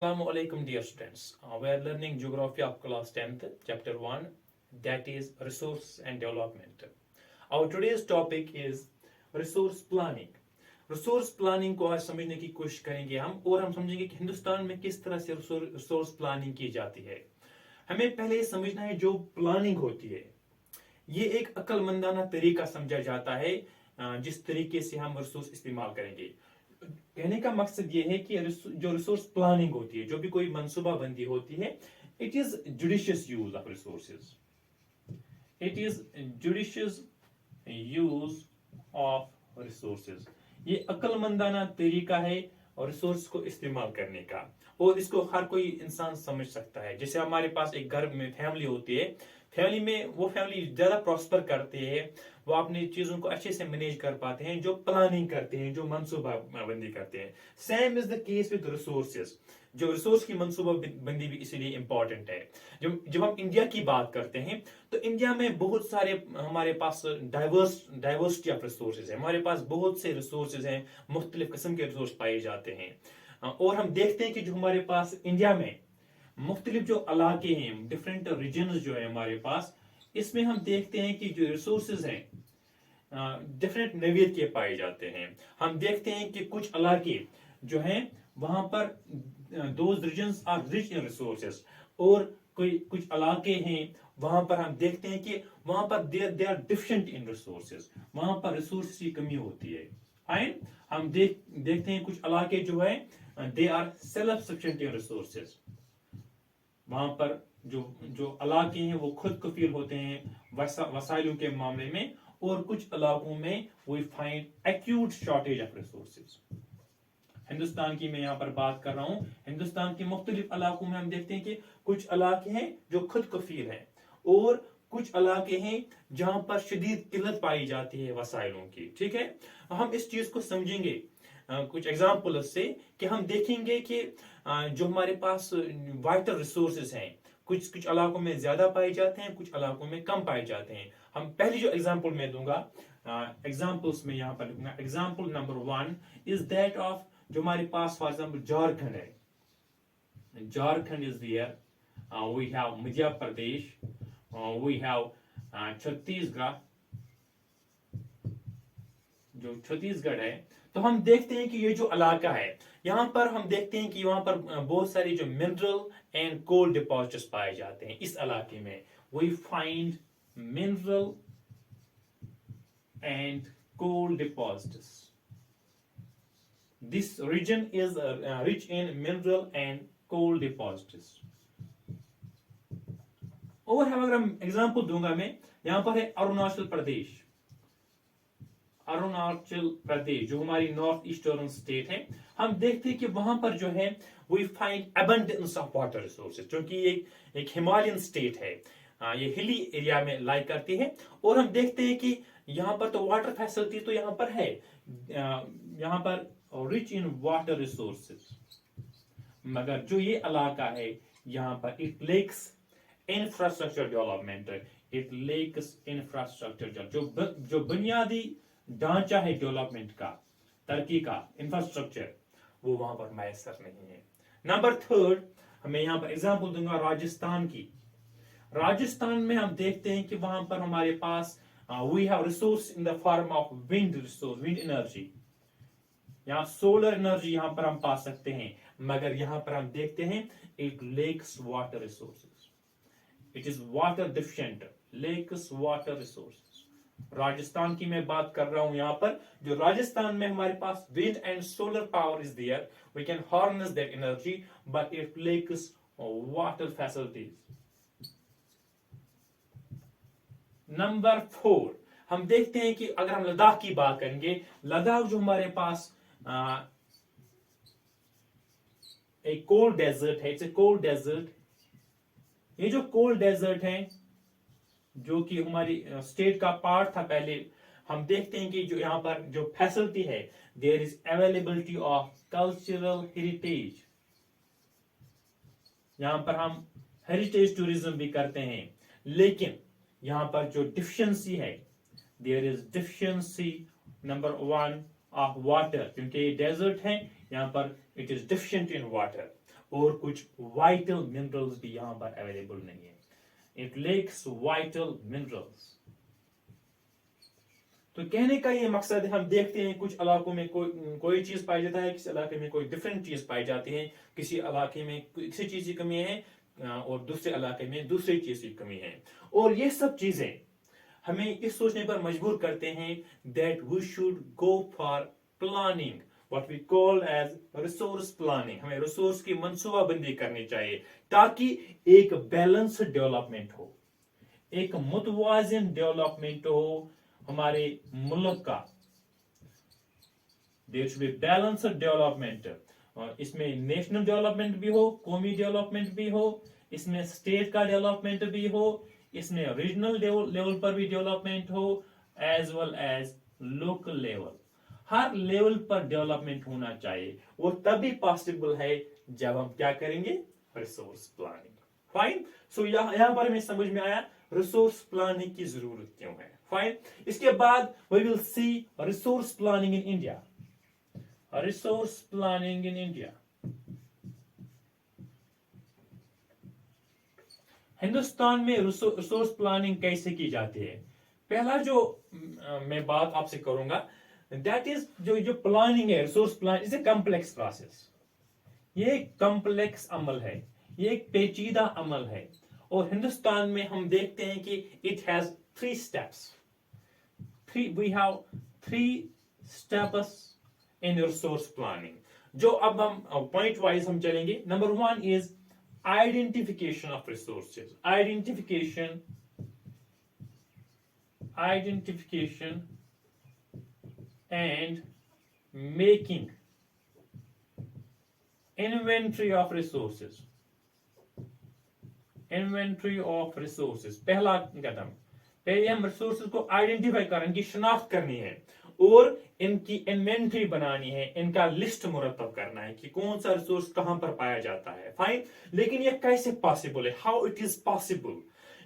Assalamu alaikum, dear students. We are learning Geography of class 10th, chapter 1, that is Resource and Development. Our today's topic is Resource Planning. Resource planning को आज समझने की कोशिश करेंगे हम और हम समझेंगे कि हिंदुस्तान में किस तरह से रिसोर्स प्लानिंग की जाती है। हमें पहले ये समझना है जो प्लानिंग होती है ये एक अक्लमंदाना तरीका समझा जाता है जिस तरीके से हम रिसोर्स इस्तेमाल करेंगे। कहने का मकसद ये है कि जो रिसोर्स प्लानिंग होती है, जो भी कोई मनसूबाबंदी होती है, it is judicious use of resources. It is judicious use of resources. ये अक्लमंदाना तरीका है और रिसोर्स को इस्तेमाल करने का, और इसको हर कोई इंसान समझ सकता है। जैसे हमारे पास एक घर में फैमिली होती है, फैमिली में वो फैमिली ज्यादा प्रॉस्पर करते हैं, वो अपनी चीजों को अच्छे से मैनेज कर पाते हैं जो प्लानिंग करते हैं, जो मनसूबा बंदी करते हैं। Same is the case with resources. जो रिसोर्स की मनसूबा बंदी भी इसीलिए इंपॉर्टेंट है। जब हम इंडिया की बात करते हैं तो इंडिया में बहुत सारे हमारे पास डाइवर्सिटी ऑफ रिसोर्सेज है। हमारे पास बहुत से रिसोर्सेज हैं, मुख्तलिफ किस्म के रिसोर्स पाए जाते हैं। और हम देखते हैं कि जो हमारे पास इंडिया में मुख्तलिफ जो इलाके हैं, डिफरेंट रीजन जो है हमारे पास, इसमें हम देखते हैं कि जो रिसोर्सेज हैं डिफरेंट नोयत के पाए जाते हैं। हम देखते हैं कि कुछ इलाके जो हैं वहां पर those regions are rich in resources, और कुछ इलाके हैं वहां पर हम देखते हैं कि वहां पर they are deficient in resources, वहां पर रिसोर्स की कमी होती है। हम देखते हैं कुछ इलाके जो है they are self sufficient in resources, वहां पर जो इलाके हैं वो खुद कफील होते हैं वसाइलों के मामले में, और कुछ इलाकों में we find acute shortage of resources. Hindustan की मैं यहाँ पर बात कर रहा हूँ। हिंदुस्तान के मुख्तलिफ इलाकों में हम देखते हैं कि कुछ इलाके हैं जो खुद कफील हैं, और कुछ इलाके हैं जहां पर शदीद किल्लत पाई जाती है वसाइलों की। ठीक है, हम इस चीज को समझेंगे कुछ एग्जाम्पल से, कि हम देखेंगे कि जो हमारे पास वाइटल रिसोर्सेज हैं, कुछ इलाकों में ज्यादा पाए जाते हैं, कुछ इलाकों में कम पाए जाते हैं। हम पहली जो एग्जाम्पल मैं दूंगा, एग्जाम्पल्स में यहाँ पर लिखूंगा। Example number 1 is that of जो हमारे पास फॉर एग्जाम्पल झारखंड है। Jharkhand is there, we have Madhya Pradesh, we have Chhattisgarh. जो छत्तीसगढ़ है, तो हम देखते हैं कि ये जो इलाका है यहाँ पर हम देखते हैं कि वहां पर बहुत सारी जो मिनरल एंड कोल डिपॉजिट्स पाए जाते हैं। इस इलाके में we find mineral and coal deposits. This region is rich in mineral and coal deposits. और अगर हम एग्जाम्पल दूंगा मैं, यहां पर है अरुणाचल प्रदेश। अरुणाचल प्रदेश जो हमारी नॉर्थ ईस्टर्न स्टेट है, हम देखते हैं कि वहां पर जो है we find abundance of water resources, क्योंकि ये एक हिमालयन स्टेट है, ये हिली एरिया में लाई करती है। और हम देखते हैं कि यहाँ पर तो वाटर फैसिलिटी तो यहाँ पर है, यहाँ पर रिच इन वाटर रिसोर्सेज, मगर जो ये इलाका है यहाँ पर it lacks infrastructure development, it lacks infrastructure, जो बुनियादी ढांचा है डेवलपमेंट का, तरक्की का इंफ्रास्ट्रक्चर, वो वहां पर मैसर नहीं है। नंबर 3 हमें यहाँ पर एग्जाम्पल दूंगा राजस्थान की। राजस्थान में हम देखते हैं कि वहां पर हमारे पास we have resource in the form of wind resource, wind energy, यहाँ सोलर एनर्जी यहाँ पर हम पा सकते हैं, मगर यहाँ पर हम देखते हैं it lacks water resources, it is water deficient, lacks water resources. Rajasthan की मैं बात कर रहा हूं। यहाँ पर जो राजस्थान में हमारे पास wind and solar power is there, we can harness that energy, but it lacks water facilities. Number 4 हम देखते हैं कि अगर हम लद्दाख की बात करेंगे, लद्दाख जो हमारे पास एक कोल्ड डेजर्ट है, इट्स ए कोल्ड डेजर्ट। ये जो कोल्ड डेजर्ट है जो कि हमारी स्टेट का पार्ट था पहले, हम देखते हैं कि जो यहाँ पर जो फैसिलिटी है, there is availability of cultural heritage. यहाँ पर हम हेरिटेज टूरिज्म भी करते हैं, लेकिन यहाँ पर जो डिफिशियंसी है, there is deficiency number 1 of water, क्योंकि ये डेजर्ट है, यहाँ पर it is deficient in water. और कुछ वाइटल मिनरल्स भी यहाँ पर अवेलेबल नहीं है. It lacks vital minerals. तो कहने का ये मकसद है, हम देखते हैं कुछ इलाकों में कोई चीज पाई जाता है, किसी इलाके में कोई डिफरेंट चीज पाई जाती है, किसी इलाके में किसी चीज की कमी है और दूसरे इलाके में दूसरी चीज की कमी है. और ये सब चीजें हमें इस सोचने पर मजबूर करते हैं that we should go for planning, what we call as resource planning. हमें रिसोर्स की मंसूबाबंदी करनी चाहिए ताकि एक बैलेंस्ड डेवलपमेंट हो, एक मुतवाजिन डेवलपमेंट हो हमारे मुल्क का. There should be balanced development. और इसमें नेशनल डेवलपमेंट भी हो, कौमी डेवलपमेंट भी हो, इसमें स्टेट का डेवलपमेंट भी हो, इसमें रीजनल लेवल पर भी डेवलपमेंट हो, as well as local level. हर लेवल पर डेवलपमेंट होना चाहिए. वो तभी पॉसिबल है जब हम क्या करेंगे, रिसोर्स प्लानिंग. फाइन. सो यहां पर हमें समझ में आया रिसोर्स प्लानिंग की जरूरत क्यों है. फाइन. इसके बाद we will see resource planning in India. Resource planning in India. Hindustan में रिसोर्स प्लानिंग कैसे की जाती है. पहला जो मैं बात आपसे करूंगा दैट इज जो प्लानिंग है, resource plan is a complex process. ये एक कॉम्प्लेक्स अमल है, ये एक पेचीदा अमल है. और हिंदुस्तान में हम देखते हैं कि it has 3 steps. We have 3 steps in resource planning. जो अब हम पॉइंट वाइज हम चलेंगे. Number 1 is identification of resources. Identification and making inventory of resources. Inventory of resources. पहला कदम, पहले हम रिसोर्सेज को आइडेंटिफाई करें, इनकी शिनाख्त करनी है और इनकी इन्वेंटरी बनानी है, इनका लिस्ट मुरतब करना है कि कौन सा रिसोर्स कहां पर पाया जाता है. फाइन. लेकिन ये कैसे पॉसिबल है, हाउ इट इज पॉसिबल.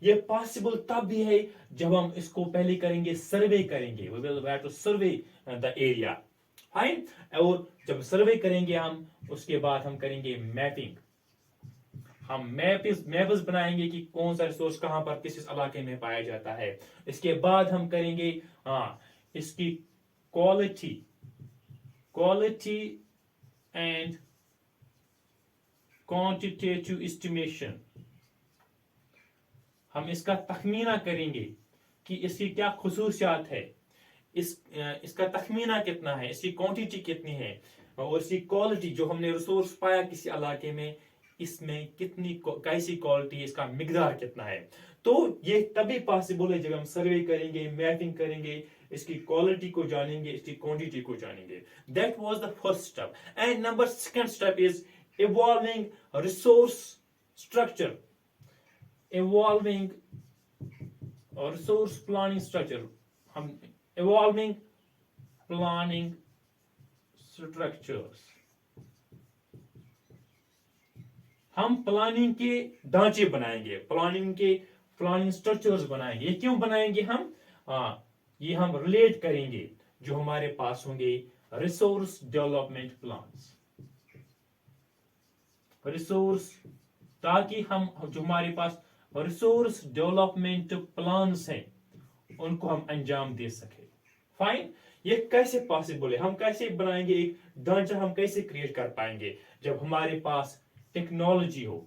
ये पॉसिबल तब भी है जब हम इसको पहले करेंगे, सर्वे करेंगे. We will have to survey the area. Fine. और जब सर्वे करेंगे हम, उसके बाद हम करेंगे मैपिंग. हम मैप्स बनाएंगे कि कौन सा रिसोर्स कहां पर किस इलाके में पाया जाता है. इसके बाद हम करेंगे इसकी क्वालिटी एंड क्वांटिटेटिव एस्टिमेशन. हम इसका तखमीना करेंगे कि इसकी क्या खुसूसियात है, इसका तखमीना कितना है, इसकी क्वांटिटी कितनी है और इसकी क्वालिटी, जो हमने रिसोर्स पाया किसी इलाके में, इसमें कितनी कैसी क्वालिटी, इसका मिकदार कितना है. तो ये तभी पॉसिबल है जब हम सर्वे करेंगे, मैपिंग करेंगे, इसकी क्वालिटी को जानेंगे, इसकी क्वांटिटी को जानेंगे. That was the first step. And number second step is evolving resource structure. Evolving resource planning structure. हम इवॉल्विंग प्लानिंग स्ट्रक्चर्स. हम प्लानिंग के ढांचे बनाएंगे, प्लानिंग स्ट्रक्चर्स बनाएंगे. ये क्यों बनाएंगे हम? ये हम रिलेट करेंगे जो हमारे पास होंगे रिसोर्स डेवलपमेंट प्लान्स. रिसोर्स, ताकि हम जो हमारे पास रिसोर्स डेवलपमेंट प्लान्स हैं उनको हम अंजाम दे सके. फाइन. ये कैसे पॉसिबल है, हम कैसे बनाएंगे, एक ढांचा हम कैसे क्रिएट कर पाएंगे जब हमारे पास टेक्नोलॉजी हो.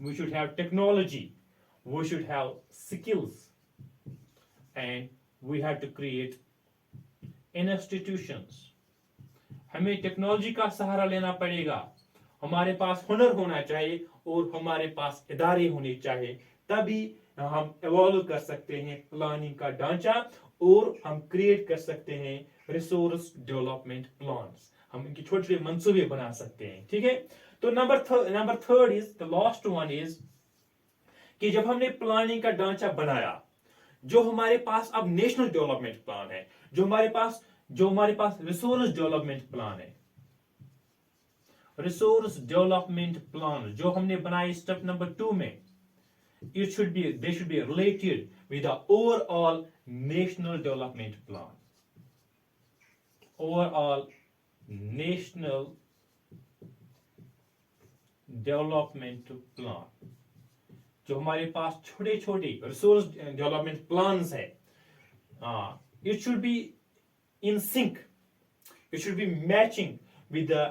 We should have technology, we should have skills, and we have to create institutions. हमें टेक्नोलॉजी का सहारा लेना पड़ेगा, हमारे पास हुनर होना चाहिए और हमारे पास इदारे होने चाहिए. तभी हम इवॉल्व कर सकते हैं प्लानिंग का ढांचा और हम क्रिएट कर सकते हैं रिसोर्स डेवलपमेंट प्लान्स. हम इनकी छोटे छोटे मंसूबे बना सकते हैं. ठीक है. तो number third is the last one is कि जब हमने प्लानिंग का ढांचा बनाया, जो हमारे पास अब नेशनल डेवलपमेंट प्लान है, जो हमारे पास रिसोर्स डेवलपमेंट प्लान है, रिसोर्स डेवलपमेंट प्लान जो हमने बनाए स्टेप नंबर 2 में, they should be related with the overall national development plan. Overall national development plan, जो हमारे पास छोटे छोटे रिसोर्स डेवलपमेंट प्लान्स है, it should be in sync, it should be matching with the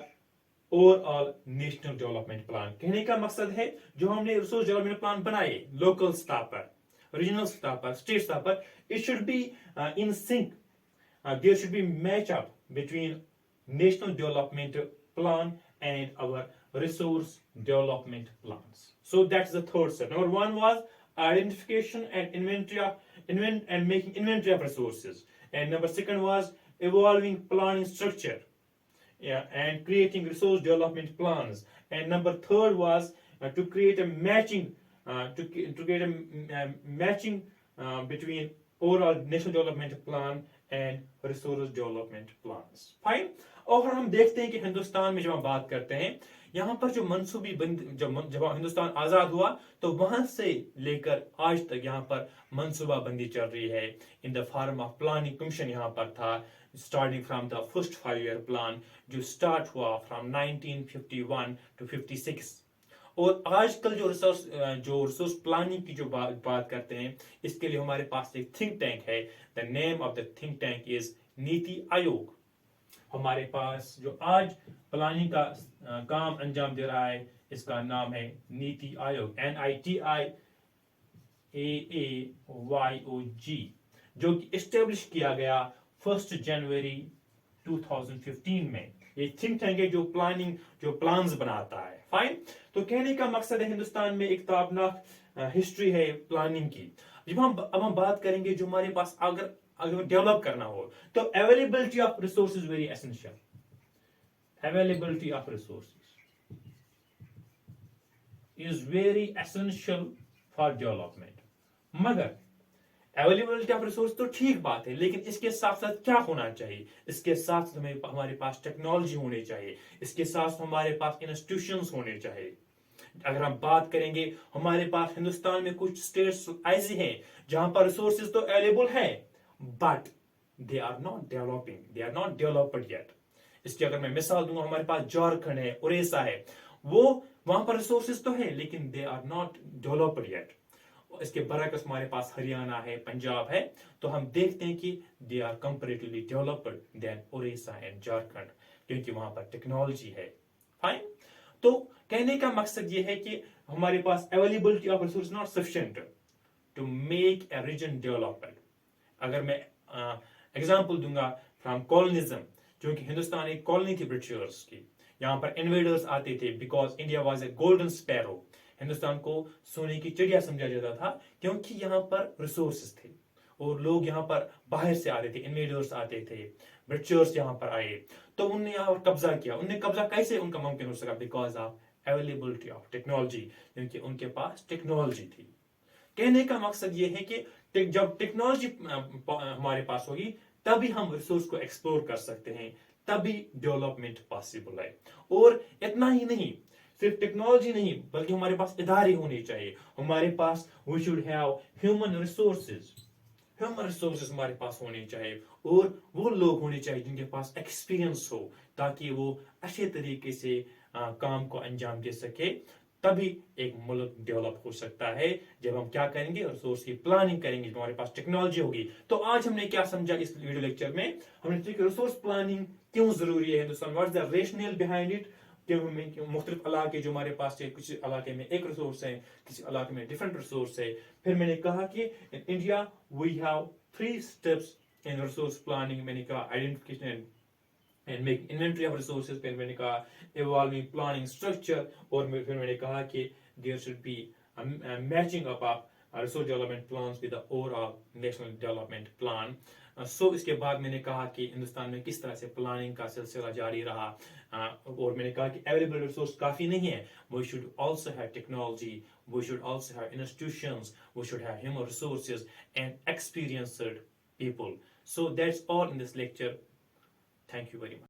overall national development plan. कहने का मकसद है जो हमने रिसोर्स डेवलपमेंट प्लान बनाए लोकल स्तर पर, रीजनल स्तर पर, स्टेट स्तर पर, it should be in sync. There should be match up between national development plan and our resource development plans. So that's the third step. Number one was identification and making inventory of resources. And number second was evolving planning structure, and creating resource development plans. And number third was to create a matching between overall national development plan and resource development plans. Fine. और हम देखते हैं कि हिंदुस्तान में जब हम बात करते हैं, यहाँ पर जो मनसूबी बंदी, जब हिंदुस्तान आजाद हुआ तो वहां से लेकर आज तक यहाँ पर मनसूबा बंदी चल रही है इन the form of planning commission. यहाँ पर था starting from the first 5-year plan जो स्टार्ट हुआ फ्रॉम 1951 to 56. और आजकल जो रिसोर्स प्लानिंग की जो बात करते हैं, इसके लिए हमारे पास एक थिंक टैंक है. The name of the think tank is NITI Aayog. हमारे पास जो आज प्लानिंग का काम अंजाम दे रहा है, इसका नाम है नीति आयोग, NITIAAYOG, जो कि एस्टेब्लिश किया गया 1 जनवरी 2015 में. ये थिंक टैंक है जो प्लान्स बनाता है. फाइन. तो कहने का मकसद है हिंदुस्तान में एक ताबनाक हिस्ट्री है प्लानिंग की. जब हम बात करेंगे जो हमारे पास अगर डेवलप करना हो तो availability of resources very essential. Availability of resources is very essential for development. मगर अवेलेबिलिटी ऑफ रिसोर्स तो ठीक बात है, लेकिन इसके साथ साथ क्या होना चाहिए? इसके साथ हमारे पास टेक्नोलॉजी होनी चाहिए, इसके साथ हमारे पास इंस्टीट्यूशंस होने चाहिए. अगर हम बात करेंगे, हमारे पास हिंदुस्तान में कुछ स्टेट्स ऐसे हैं जहां पर रिसोर्सेज तो अवेलेबल है, but they are not developing, they are not developed yet. इसकी अगर मैं मिसाल दूंगा, हमारे पास झारखंड है, उड़ीसा है, वो वहां पर रिसोर्सेज तो है लेकिन they are not developed yet. इसके बरअक्स हमारे पास हरियाणा है, पंजाब है, तो हम देखते हैं कि they are comparatively developed than Orissa and Jharkhand, क्योंकि वहां पर टेक्नोलॉजी है. फाइन. तो कहने का मकसद ये है कि हमारे पास availability of resource not sufficient to make a region developed. अगर मैं एग्जांपल दूंगा फ्रॉम कॉलोनिज्म, जो कि हिंदुस्तान एक कॉलोनी थी ब्रिटिशर्स की. यहाँ पर इन्वेडर्स आते थे because India was a golden sparrow. Hindustan को सोने की चिड़िया समझा जाता था क्योंकि यहाँ पर रिसोर्सेज थे और लोग यहाँ पर बाहर से आते थे, इन्वेडर्स आते थे, ब्रिटिशर्स यहाँ पर आए तो उन्होंने यहाँ पर कब्जा किया. उन्हें कब्जा कैसे उनका मुमकिन हो सका? Because of availability of technology, क्योंकि उनके पास टेक्नोलॉजी थी. कहने का मकसद ये है कि जब टेक्नोलॉजी हमारे पास होगी तभी हम रिसोर्स को एक्सप्लोर कर सकते हैं, तभी डेवलपमेंट पॉसिबल है. और इतना ही नहीं, सिर्फ टेक्नोलॉजी नहीं बल्कि हमारे पास इदारे होने चाहिए. हमारे पास we should have human resources हमारे पास होने चाहिए, और वो लोग होने चाहिए जिनके पास एक्सपीरियंस हो, ताकि वो अच्छे तरीके से काम को अंजाम दे सके. तभी एक मुल्क डेवलप हो सकता है जब हम क्या करेंगे, रिसोर्स की प्लानिंग करेंगे, जब हमारे पास टेक्नोलॉजी होगी. तो आज हमने क्या समझा इस वीडियो लेक्चर में? हमने देखा रिसोर्स प्लानिंग क्यों जरूरी है Hindustan, what is the rational behind it. मुख्तलिफ इलाके जो हमारे पास है, कुछ इलाके में एक रिसोर्स है, किसी इलाके में डिफरेंट रिसोर्स है. फिर मैंने कहा कि in India we have 3 steps in resource planning. मैंने कहा identification and make inventory of resources. फिर मैंने कहा इवॉल्विंग प्लानिंग स्ट्रक्चर, और फिर मैंने कहा कि there should be matching up of resource development plans with the overall national development plan. So इसके बाद मैंने कहा कि हिंदुस्तान में किस तरह से प्लानिंग का सिलसिला जारी रहा, और मैंने कहा कि अवेलेबल रिसोर्स काफी नहीं है. We should also have technology, we should also have institutions, we should have human resources and experienced people. So that's all in this lecture. Thank you very much.